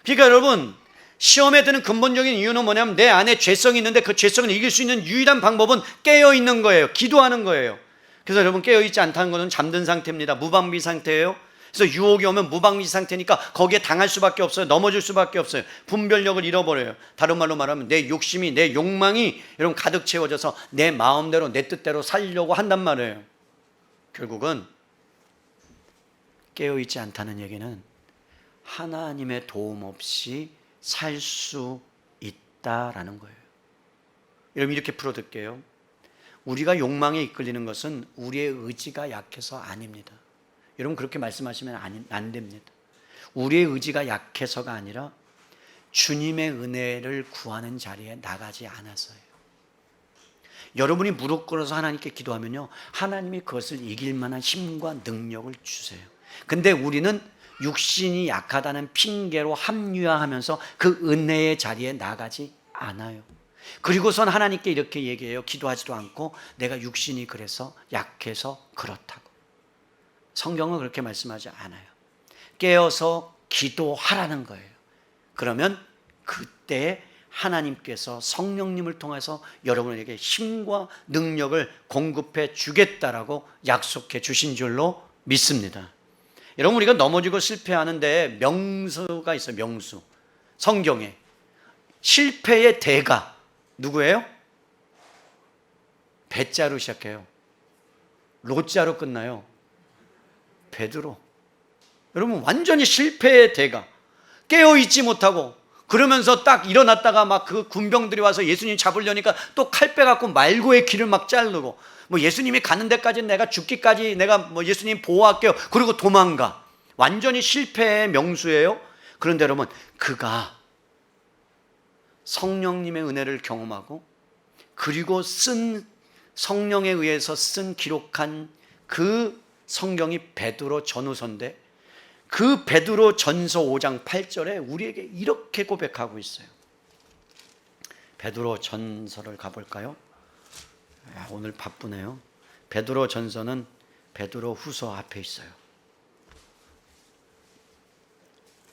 그러니까 여러분, 시험에 드는 근본적인 이유는 뭐냐면, 내 안에 죄성이 있는데 그 죄성을 이길 수 있는 유일한 방법은 깨어 있는 거예요. 기도하는 거예요. 그래서 여러분, 깨어 있지 않다는 것은 잠든 상태입니다. 무방비 상태예요. 그래서 유혹이 오면 무방비 상태니까 거기에 당할 수밖에 없어요. 넘어질 수밖에 없어요. 분별력을 잃어버려요. 다른 말로 말하면 내 욕심이, 내 욕망이 여러분 가득 채워져서 내 마음대로 내 뜻대로 살려고 한단 말이에요. 결국은 깨어있지 않다는 얘기는 하나님의 도움 없이 살 수 있다라는 거예요. 여러분, 이렇게 풀어둘게요. 우리가 욕망에 이끌리는 것은 우리의 의지가 약해서 아닙니다. 여러분, 그렇게 말씀하시면 안 됩니다. 우리의 의지가 약해서가 아니라 주님의 은혜를 구하는 자리에 나가지 않아서요. 여러분이 무릎 꿇어서 하나님께 기도하면요, 하나님이 그것을 이길 만한 힘과 능력을 주세요. 근데 우리는 육신이 약하다는 핑계로 합리화하면서 그 은혜의 자리에 나가지 않아요. 그리고선 하나님께 이렇게 얘기해요. 기도하지도 않고 내가 육신이 그래서 약해서 그렇다고. 성경은 그렇게 말씀하지 않아요. 깨어서 기도하라는 거예요. 그러면 그때 하나님께서 성령님을 통해서 여러분에게 힘과 능력을 공급해 주겠다라고 약속해 주신 줄로 믿습니다. 여러분, 우리가 넘어지고 실패하는데 명수가 있어요. 명수. 성경에 실패의 대가 누구예요? 배자로 시작해요. 로자로 끝나요. 베드로. 여러분, 완전히 실패의 대가. 깨어있지 못하고 그러면서 딱 일어났다가 막 그 군병들이 와서 예수님 잡으려니까 또 칼 빼갖고 말고의 길을 막 자르고, 뭐 예수님이 가는 데까지 내가 죽기까지 내가 뭐 예수님 보호할게요. 그리고 도망가. 완전히 실패의 명수예요. 그런데 여러분, 그가 성령님의 은혜를 경험하고 그리고 쓴 성령에 의해서 쓴 기록한 그 성경이 베드로 전후서인데, 그 베드로 전서 5장 8절에 우리에게 이렇게 고백하고 있어요. 베드로 전서를 가볼까요? 오늘 바쁘네요. 베드로 전서는 베드로 후서 앞에 있어요.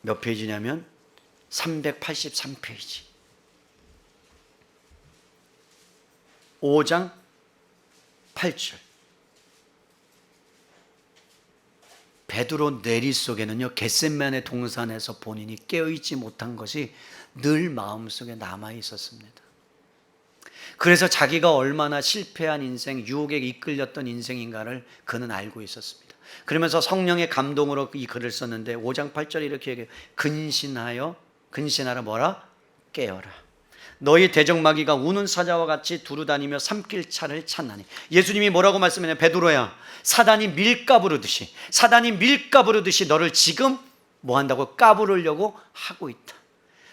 몇 페이지냐면 383페이지. 5장 8절. 베드로 내리 속에는요, 겟세마네 동산에서 본인이 깨어있지 못한 것이 늘 마음속에 남아 있었습니다. 그래서 자기가 얼마나 실패한 인생, 유혹에 이끌렸던 인생인가를 그는 알고 있었습니다. 그러면서 성령의 감동으로 이 글을 썼는데 5장 8절에 이렇게 얘기해요. 근신하라 뭐라? 깨어라. 너희 대적마귀가 우는 사자와 같이 두루다니며 삼킬 차를 찾나니. 예수님이 뭐라고 말씀하냐? 베드로야, 사단이 밀 까부르듯이 너를 지금 뭐 한다고? 까부르려고 하고 있다.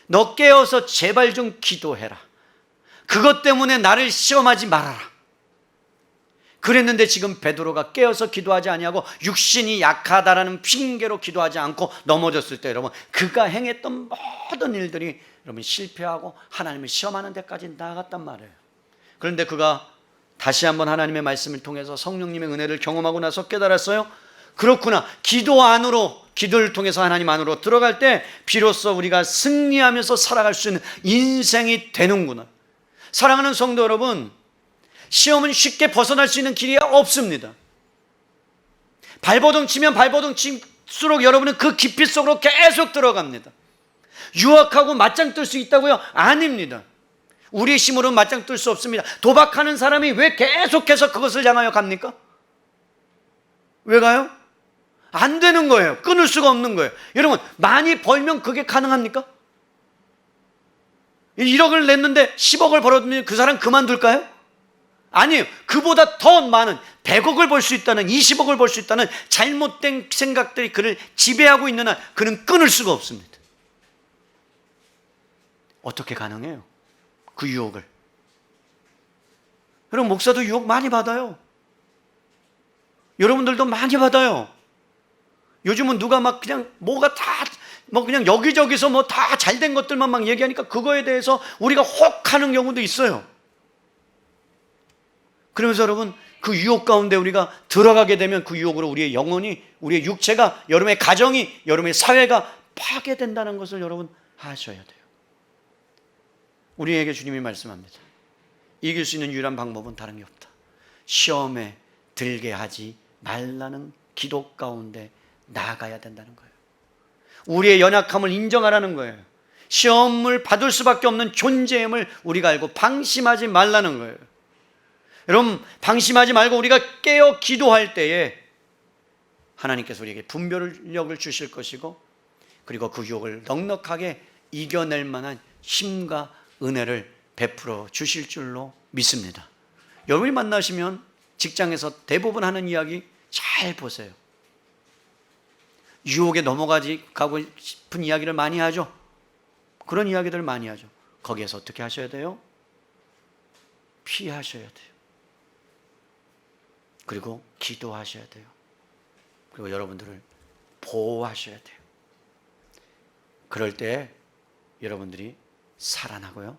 너 깨어서 제발 좀 기도해라. 그것 때문에 나를 시험하지 말아라. 그랬는데 지금 베드로가 깨어서 기도하지 아니하고 육신이 약하다라는 핑계로 기도하지 않고 넘어졌을 때, 여러분, 그가 행했던 모든 일들이 여러분 실패하고 하나님을 시험하는 데까지 나아갔단 말이에요. 그런데 그가 다시 한번 하나님의 말씀을 통해서 성령님의 은혜를 경험하고 나서 깨달았어요. 그렇구나, 기도를 통해서 하나님 안으로 들어갈 때 비로소 우리가 승리하면서 살아갈 수 있는 인생이 되는구나. 사랑하는 성도 여러분, 시험은 쉽게 벗어날 수 있는 길이 없습니다. 발버둥 치면 발버둥 칠수록 여러분은 그 깊이 속으로 계속 들어갑니다. 유혹하고 맞짱 뜰 수 있다고요? 아닙니다. 우리의 힘으로는 맞짱 뜰 수 없습니다. 도박하는 사람이 왜 계속해서 그것을 향하여 갑니까? 왜 가요? 안 되는 거예요. 끊을 수가 없는 거예요. 여러분, 많이 벌면 그게 가능합니까? 1억을 냈는데 10억을 벌었으면 그 사람 그만둘까요? 아니에요. 그보다 더 많은 100억을 벌 수 있다는, 20억을 벌 수 있다는 잘못된 생각들이 그를 지배하고 있는 한 그는 끊을 수가 없습니다. 어떻게 가능해요? 그 유혹을. 여러분, 목사도 유혹 많이 받아요. 여러분들도 많이 받아요. 요즘은 누가 막 그냥 뭐가 다 그냥 여기저기서 뭐 다 잘된 것들만 막 얘기하니까 그거에 대해서 우리가 혹하는 경우도 있어요. 그러면서 여러분, 그 유혹 가운데 우리가 들어가게 되면 그 유혹으로 우리의 영혼이, 우리의 육체가, 여러분의 가정이, 여러분의 사회가 파괴된다는 것을 여러분 아셔야 돼요. 우리에게 주님이 말씀합니다. 이길 수 있는 유일한 방법은 다른 게 없다. 시험에 들게 하지 말라는 기도 가운데 나아가야 된다는 거예요. 우리의 연약함을 인정하라는 거예요. 시험을 받을 수밖에 없는 존재임을 우리가 알고 방심하지 말라는 거예요. 여러분, 방심하지 말고 우리가 깨어 기도할 때에 하나님께서 우리에게 분별력을 주실 것이고, 그리고 그 유혹을 넉넉하게 이겨낼 만한 힘과 은혜를 베풀어 주실 줄로 믿습니다. 여러분이 만나시면 직장에서 대부분 하는 이야기 잘 보세요. 유혹에 넘어가고 싶은 이야기를 많이 하죠. 그런 이야기들을 많이 하죠. 거기에서 어떻게 하셔야 돼요? 피하셔야 돼요. 그리고 기도하셔야 돼요. 그리고 여러분들을 보호하셔야 돼요. 그럴 때 여러분들이 살아나고요.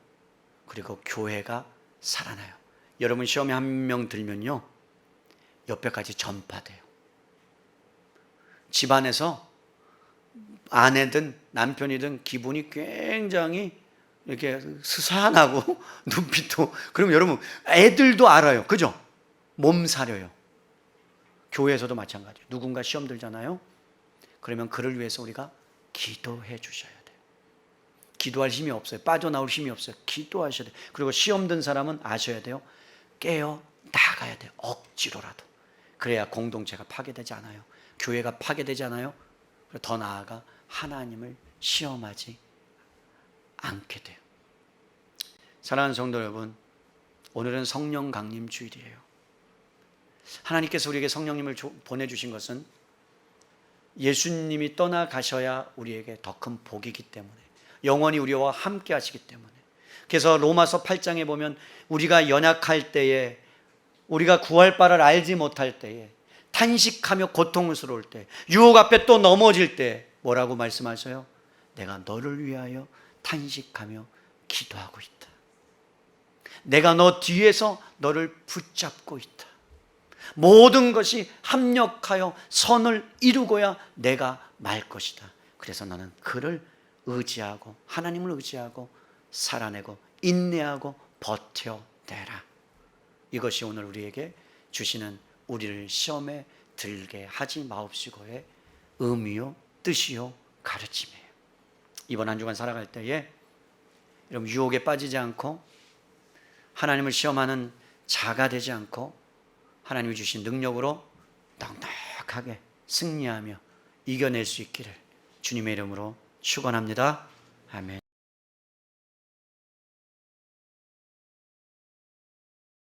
그리고 교회가 살아나요. 여러분 시험에 한 명 들면요, 옆에까지 전파돼요. 집안에서 아내든 남편이든 기분이 굉장히 이렇게 스산하고 눈빛도, 그럼 여러분 애들도 알아요. 그죠? 몸살려요. 교회에서도 마찬가지예요. 누군가 시험 들잖아요. 그러면 그를 위해서 우리가 기도해 주셔야 돼요. 기도할 힘이 없어요. 빠져나올 힘이 없어요. 기도하셔야 돼요. 그리고 시험 든 사람은 아셔야 돼요. 깨어 나가야 돼요. 억지로라도. 그래야 공동체가 파괴되지 않아요. 교회가 파괴되지 않아요. 더 나아가 하나님을 시험하지 않게 돼요. 사랑하는 성도 여러분, 오늘은 성령 강림 주일이에요. 하나님께서 우리에게 성령님을 보내주신 것은 예수님이 떠나가셔야 우리에게 더 큰 복이기 때문에, 영원히 우리와 함께 하시기 때문에. 그래서 로마서 8장에 보면 우리가 연약할 때에, 우리가 구할 바를 알지 못할 때에, 탄식하며 고통스러울 때, 유혹 앞에 또 넘어질 때 뭐라고 말씀하셔요? 내가 너를 위하여 탄식하며 기도하고 있다. 내가 너 뒤에서 너를 붙잡고 있다. 모든 것이 합력하여 선을 이루고야 내가 말 것이다. 그래서 나는 그를 의지하고 하나님을 의지하고 살아내고 인내하고 버텨내라. 이것이 오늘 우리에게 주시는 우리를 시험에 들게 하지 마옵시고의 의미요 뜻이요 가르침이에요. 이번 한 주간 살아갈 때에 여러분 유혹에 빠지지 않고 하나님을 시험하는 자가 되지 않고 하나님이 주신 능력으로 넉넉하게 승리하며 이겨낼 수 있기를 주님의 이름으로 축원합니다. 아멘.